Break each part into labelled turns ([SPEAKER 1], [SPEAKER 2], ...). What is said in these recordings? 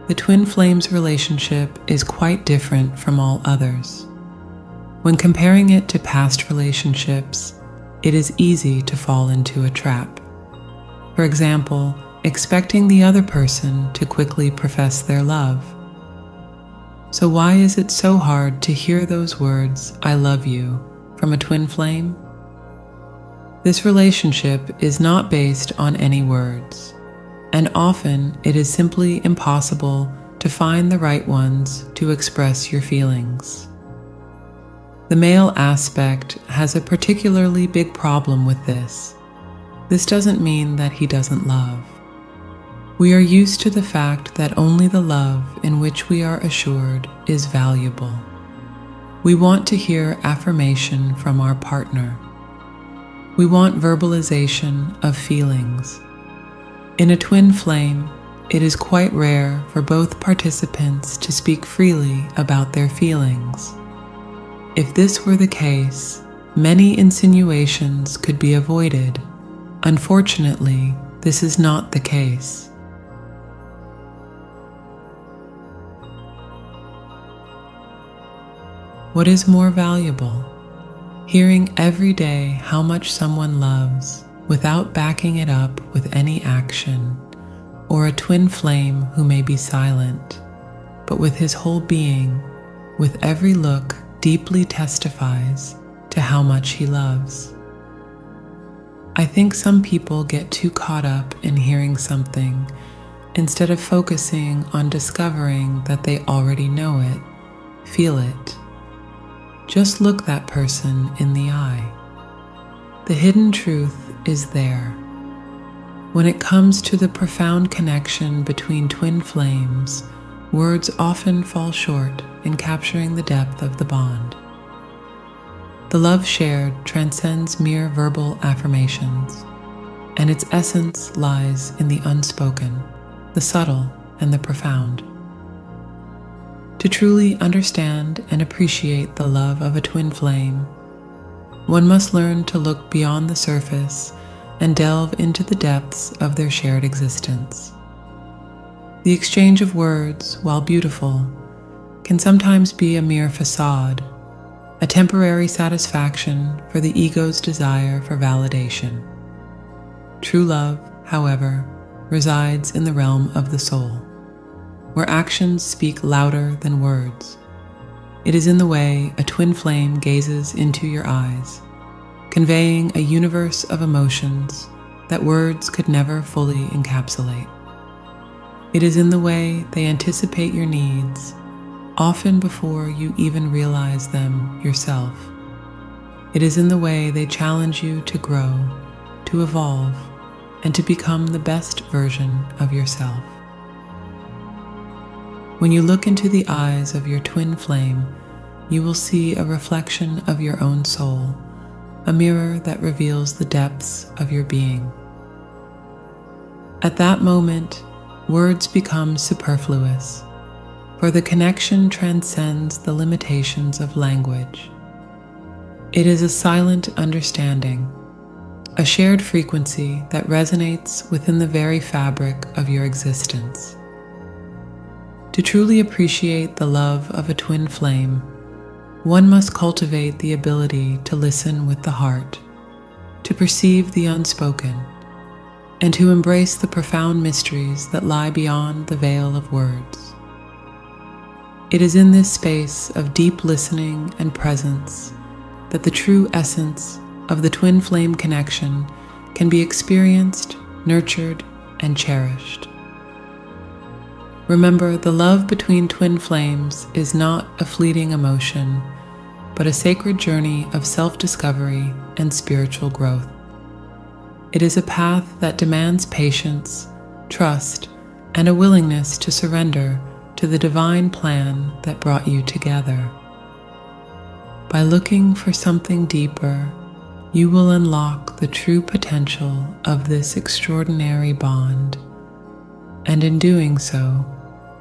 [SPEAKER 1] The twin flames relationship is quite different from all others. When comparing it to past relationships, it is easy to fall into a trap. For example, expecting the other person to quickly profess their love. So why is it so hard to hear those words, "I love you," from a twin flame? This relationship is not based on any words, and often it is simply impossible to find the right ones to express your feelings. The male aspect has a particularly big problem with this. This doesn't mean that he doesn't love. We are used to the fact that only the love in which we are assured is valuable. We want to hear affirmation from our partner. We want verbalization of feelings. In a twin flame, it is quite rare for both participants to speak freely about their feelings. If this were the case, many insinuations could be avoided. Unfortunately, this is not the case. What is more valuable? Hearing every day how much someone loves without backing it up with any action, or a twin flame who may be silent, but with his whole being, with every look, deeply testifies to how much he loves. I think some people get too caught up in hearing something instead of focusing on discovering that they already know it, feel it. Just look that person in the eye. The hidden truth is there. When it comes to the profound connection between twin flames, words often fall short in capturing the depth of the bond. The love shared transcends mere verbal affirmations, and its essence lies in the unspoken, the subtle, and the profound. To truly understand and appreciate the love of a twin flame, one must learn to look beyond the surface and delve into the depths of their shared existence. The exchange of words, while beautiful, can sometimes be a mere facade, a temporary satisfaction for the ego's desire for validation. True love, however, resides in the realm of the soul, where actions speak louder than words. It is in the way a twin flame gazes into your eyes, conveying a universe of emotions that words could never fully encapsulate. It is in the way they anticipate your needs, often before you even realize them yourself. It is in the way they challenge you to grow, to evolve, and to become the best version of yourself. When you look into the eyes of your twin flame, you will see a reflection of your own soul, a mirror that reveals the depths of your being. At that moment, words become superfluous, for the connection transcends the limitations of language. It is a silent understanding, a shared frequency that resonates within the very fabric of your existence. To truly appreciate the love of a twin flame, one must cultivate the ability to listen with the heart, to perceive the unspoken, and to embrace the profound mysteries that lie beyond the veil of words. It is in this space of deep listening and presence that the true essence of the twin flame connection can be experienced, nurtured, and cherished. Remember, the love between twin flames is not a fleeting emotion, but a sacred journey of self-discovery and spiritual growth. It is a path that demands patience, trust, and a willingness to surrender to the divine plan that brought you together. By looking for something deeper, you will unlock the true potential of this extraordinary bond, and in doing so,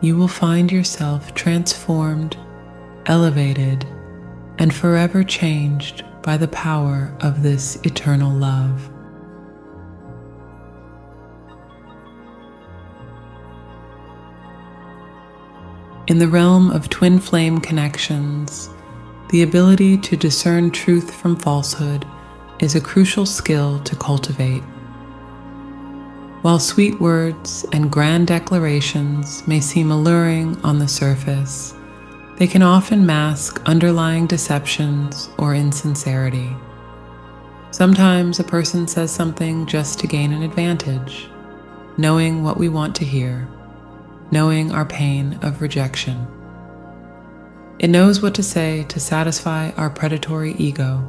[SPEAKER 1] you will find yourself transformed, elevated, and forever changed by the power of this eternal love. In the realm of twin flame connections, the ability to discern truth from falsehood is a crucial skill to cultivate. While sweet words and grand declarations may seem alluring on the surface, they can often mask underlying deceptions or insincerity. Sometimes a person says something just to gain an advantage, knowing what we want to hear, knowing our pain of rejection. It knows what to say to satisfy our predatory ego.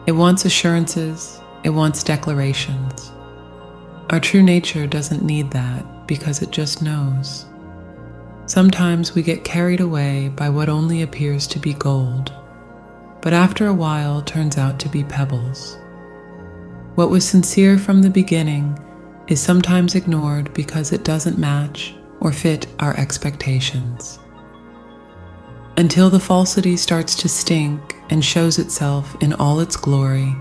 [SPEAKER 1] It wants assurances, it wants declarations. Our true nature doesn't need that because it just knows. Sometimes we get carried away by what only appears to be gold, but after a while turns out to be pebbles. What was sincere from the beginning is sometimes ignored because it doesn't match or fit our expectations. Until the falsity starts to stink and shows itself in all its glory,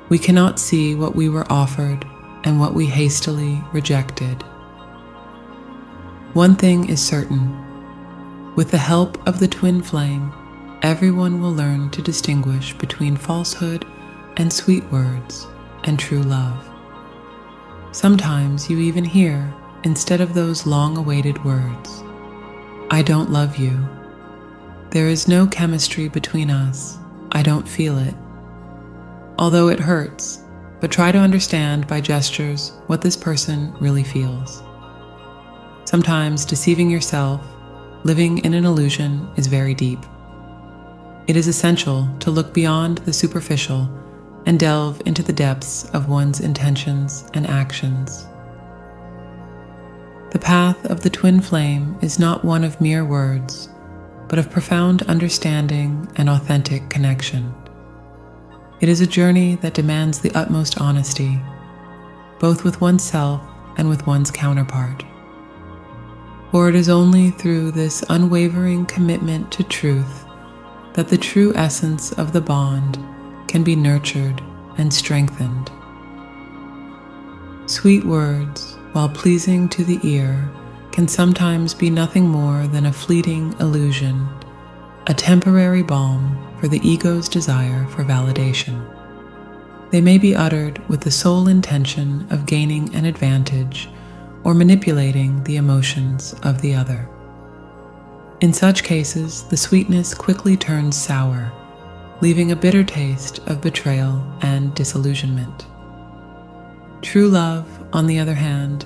[SPEAKER 1] we cannot see what we were offered and what we hastily rejected. One thing is certain: with the help of the twin flame, everyone will learn to distinguish between falsehood and sweet words and true love. Sometimes you even hear, instead of those long-awaited words, "I don't love you. There is no chemistry between us. I don't feel it." Although it hurts, but try to understand by gestures what this person really feels. Sometimes deceiving yourself, living in an illusion, is very deep. It is essential to look beyond the superficial and delve into the depths of one's intentions and actions. The path of the twin flame is not one of mere words, but of profound understanding and authentic connection. It is a journey that demands the utmost honesty, both with oneself and with one's counterpart. For it is only through this unwavering commitment to truth that the true essence of the bond can be nurtured and strengthened. Sweet words, while pleasing to the ear, can sometimes be nothing more than a fleeting illusion, a temporary balm for the ego's desire for validation. They may be uttered with the sole intention of gaining an advantage or manipulating the emotions of the other. In such cases, the sweetness quickly turns sour, leaving a bitter taste of betrayal and disillusionment. True love, on the other hand,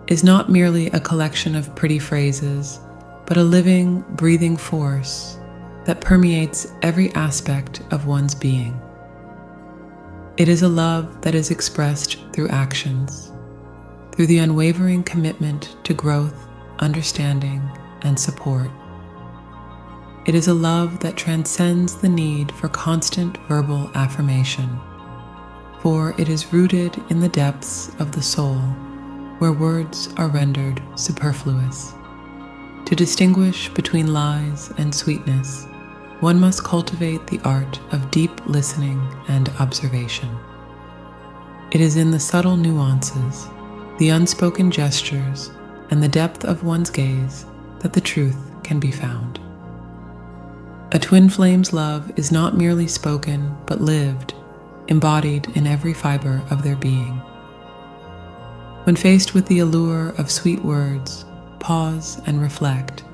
[SPEAKER 1] is not merely a collection of pretty phrases, but a living, breathing force that permeates every aspect of one's being. It is a love that is expressed through actions, through the unwavering commitment to growth, understanding, and support. It is a love that transcends the need for constant verbal affirmation, for it is rooted in the depths of the soul, where words are rendered superfluous. To distinguish between lies and sweetness, one must cultivate the art of deep listening and observation. It is in the subtle nuances, the unspoken gestures, and the depth of one's gaze that the truth can be found. A twin flame's love is not merely spoken, but lived, embodied in every fiber of their being. When faced with the allure of sweet words, pause and reflect.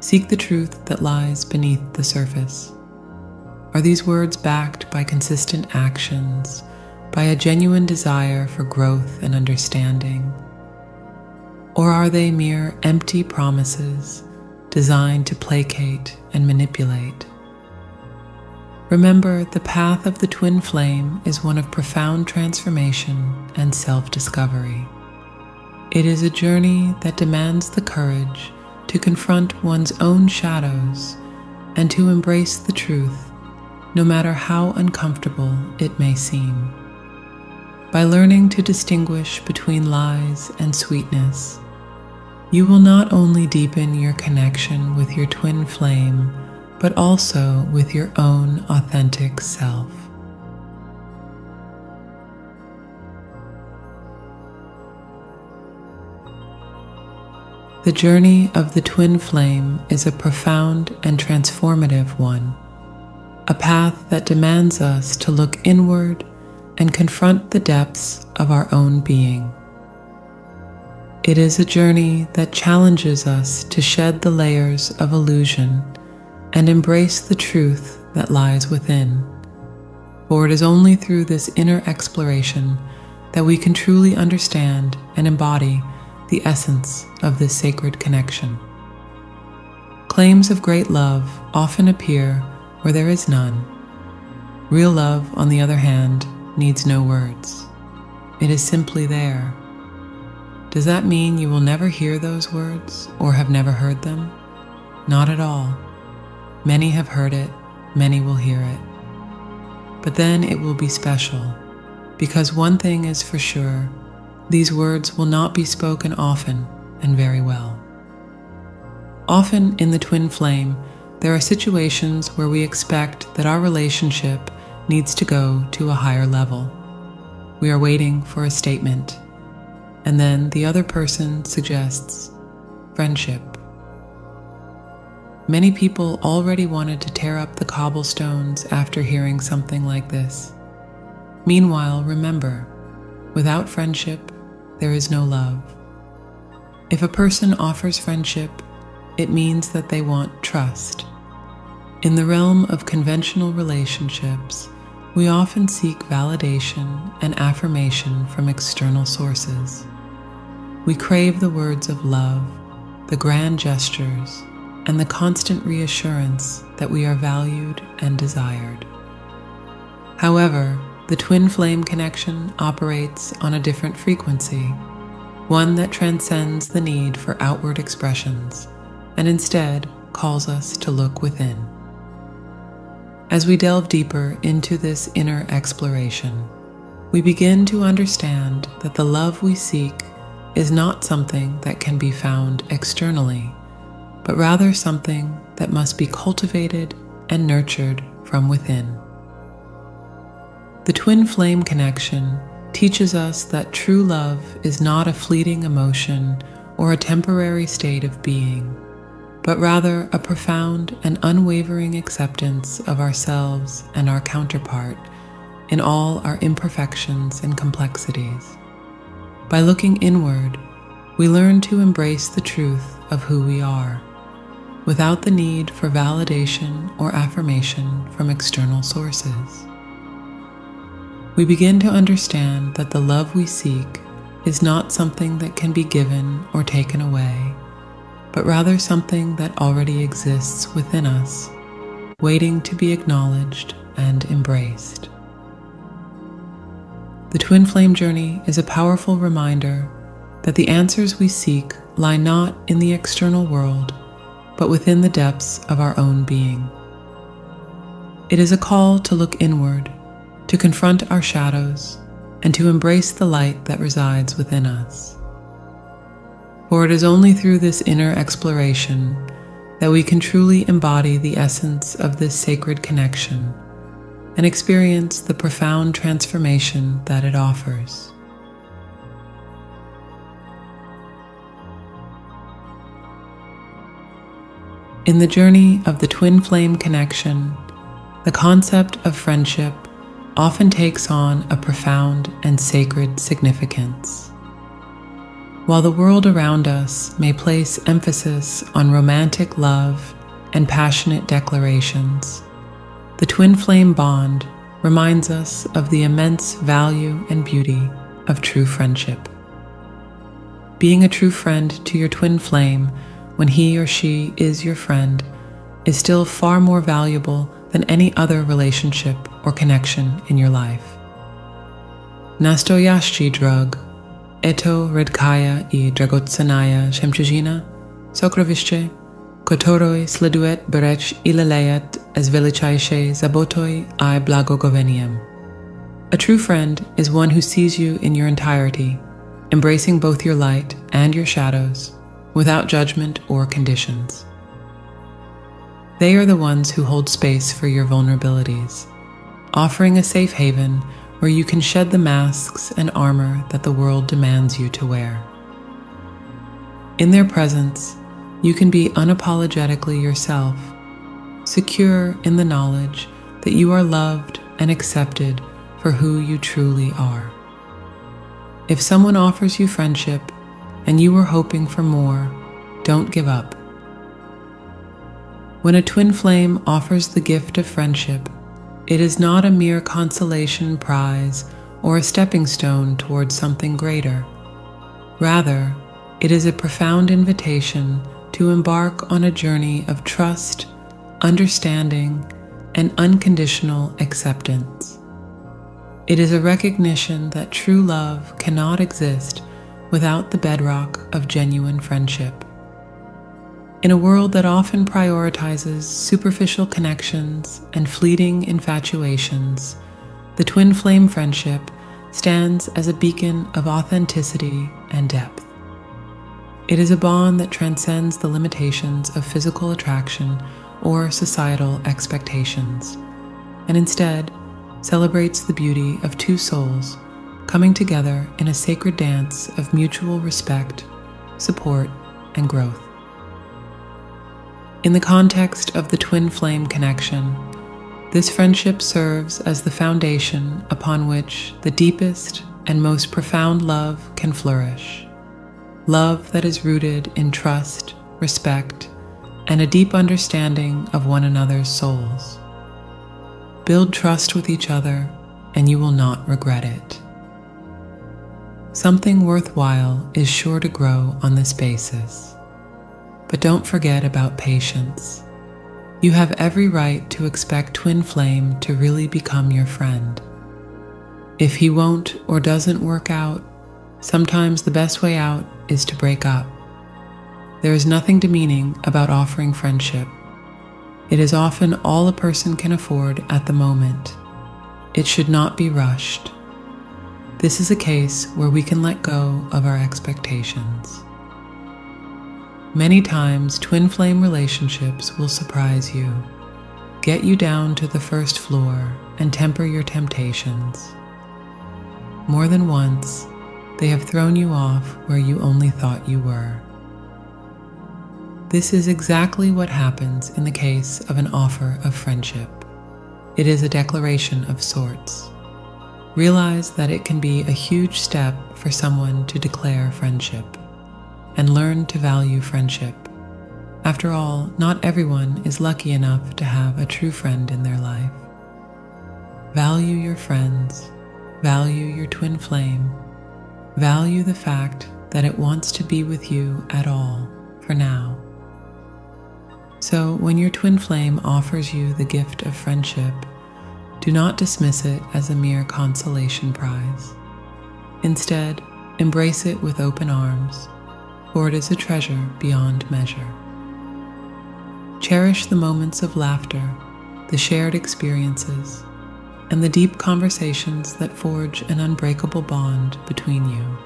[SPEAKER 1] Seek the truth that lies beneath the surface. Are these words backed by consistent actions, by a genuine desire for growth and understanding? Or are they mere empty promises designed to placate and manipulate? Remember, the path of the twin flame is one of profound transformation and self-discovery. It is a journey that demands the courage to confront one's own shadows and to embrace the truth, no matter how uncomfortable it may seem. By learning to distinguish between lies and sweetness, you will not only deepen your connection with your twin flame, but also with your own authentic self. The journey of the twin flame is a profound and transformative one, a path that demands us to look inward and confront the depths of our own being. It is a journey that challenges us to shed the layers of illusion and embrace the truth that lies within. For it is only through this inner exploration that we can truly understand and embody the essence of this sacred connection. Claims of great love often appear where there is none. Real love, on the other hand, needs no words. It is simply there. Does that mean you will never hear those words or have never heard them? Not at all. Many have heard it, many will hear it. But then it will be special, because one thing is for sure, these words will not be spoken often and very well. Often in the twin flame, there are situations where we expect that our relationship needs to go to a higher level. We are waiting for a statement, and then the other person suggests friendship. Many people already wanted to tear up the cobblestones after hearing something like this. Meanwhile, remember, without friendship, there is no love. If a person offers friendship, it means that they want trust. In the realm of conventional relationships, we often seek validation and affirmation from external sources. We crave the words of love, the grand gestures, and the constant reassurance that we are valued and desired. However, the twin flame connection operates on a different frequency, one that transcends the need for outward expressions and instead calls us to look within. As we delve deeper into this inner exploration, we begin to understand that the love we seek is not something that can be found externally, but rather something that must be cultivated and nurtured from within. The twin flame connection teaches us that true love is not a fleeting emotion or a temporary state of being, but rather a profound and unwavering acceptance of ourselves and our counterpart in all our imperfections and complexities. By looking inward, we learn to embrace the truth of who we are, without the need for validation or affirmation from external sources. We begin to understand that the love we seek is not something that can be given or taken away, but rather something that already exists within us, waiting to be acknowledged and embraced. The twin flame journey is a powerful reminder that the answers we seek lie not in the external world, but within the depths of our own being. It is a call to look inward, to confront our shadows, and to embrace the light that resides within us. For it is only through this inner exploration that we can truly embody the essence of this sacred connection and experience the profound transformation that it offers. In the journey of the twin flame connection, the concept of friendship often takes on a profound and sacred significance. While the world around us may place emphasis on romantic love and passionate declarations, the twin flame bond reminds us of the immense value and beauty of true friendship. Being a true friend to your twin flame when he or she is your friend is still far more valuable than any other relationship or connection in your life. Nastoящий drug, eto redkaya I dragocенная жемчужина, сокровище, которое следует беречь и лелеять с величайшей заботой и благоговением. A true friend is one who sees you in your entirety, embracing both your light and your shadows, without judgment or conditions. They are the ones who hold space for your vulnerabilities, offering a safe haven where you can shed the masks and armor that the world demands you to wear. In their presence, you can be unapologetically yourself, secure in the knowledge that you are loved and accepted for who you truly are. If someone offers you friendship and you were hoping for more, don't give up. When a twin flame offers the gift of friendship, it is not a mere consolation prize or a stepping stone towards something greater. Rather, it is a profound invitation to embark on a journey of trust, understanding, and unconditional acceptance. It is a recognition that true love cannot exist without the bedrock of genuine friendship. In a world that often prioritizes superficial connections and fleeting infatuations, the twin flame friendship stands as a beacon of authenticity and depth. It is a bond that transcends the limitations of physical attraction or societal expectations, and instead celebrates the beauty of two souls coming together in a sacred dance of mutual respect, support, and growth. In the context of the twin flame connection, this friendship serves as the foundation upon which the deepest and most profound love can flourish. Love that is rooted in trust, respect, and a deep understanding of one another's souls. Build trust with each other, and you will not regret it. Something worthwhile is sure to grow on this basis. But don't forget about patience. You have every right to expect twin flame to really become your friend. If he won't or doesn't work out, sometimes the best way out is to break up. There is nothing demeaning about offering friendship. It is often all a person can afford at the moment. It should not be rushed. This is a case where we can let go of our expectations. Many times, twin flame relationships will surprise you, get you down to the first floor, and temper your temptations. More than once, they have thrown you off where you only thought you were. This is exactly what happens in the case of an offer of friendship. It is a declaration of sorts. Realize that it can be a huge step for someone to declare friendship, and learn to value friendship. After all, not everyone is lucky enough to have a true friend in their life. Value your friends, value your twin flame, value the fact that it wants to be with you at all, for now. So when your twin flame offers you the gift of friendship, do not dismiss it as a mere consolation prize. Instead, embrace it with open arms, for it is a treasure beyond measure. Cherish the moments of laughter, the shared experiences, and the deep conversations that forge an unbreakable bond between you.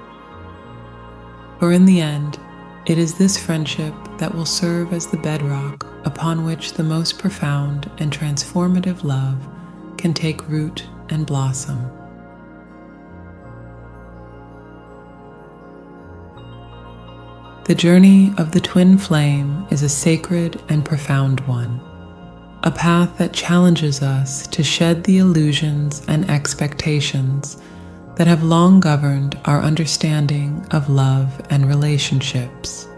[SPEAKER 1] For in the end, it is this friendship that will serve as the bedrock upon which the most profound and transformative love can take root and blossom. The journey of the twin flame is a sacred and profound one, a path that challenges us to shed the illusions and expectations that have long governed our understanding of love and relationships.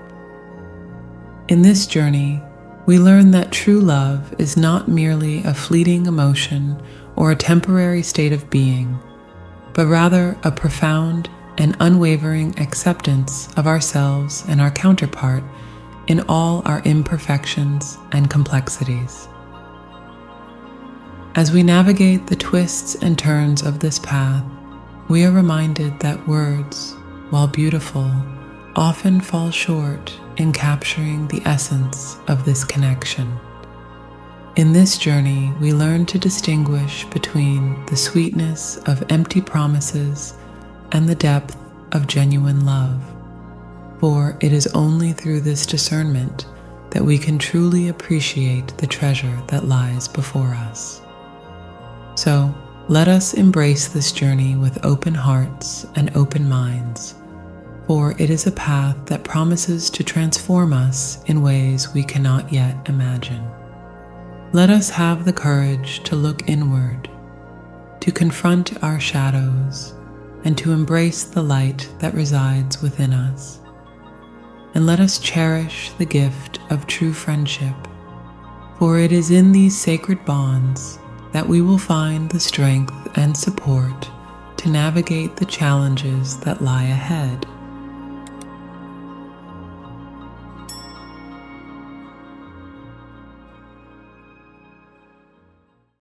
[SPEAKER 1] In this journey, we learn that true love is not merely a fleeting emotion or a temporary state of being, but rather a profound and unwavering acceptance of ourselves and our counterpart in all our imperfections and complexities. As we navigate the twists and turns of this path, we are reminded that words, while beautiful, often fall short in capturing the essence of this connection. In this journey, we learn to distinguish between the sweetness of empty promises and the depth of genuine love, for it is only through this discernment that we can truly appreciate the treasure that lies before us. So, let us embrace this journey with open hearts and open minds, for it is a path that promises to transform us in ways we cannot yet imagine. Let us have the courage to look inward, to confront our shadows, and to embrace the light that resides within us. And let us cherish the gift of true friendship, for it is in these sacred bonds that we will find the strength and support to navigate the challenges that lie ahead.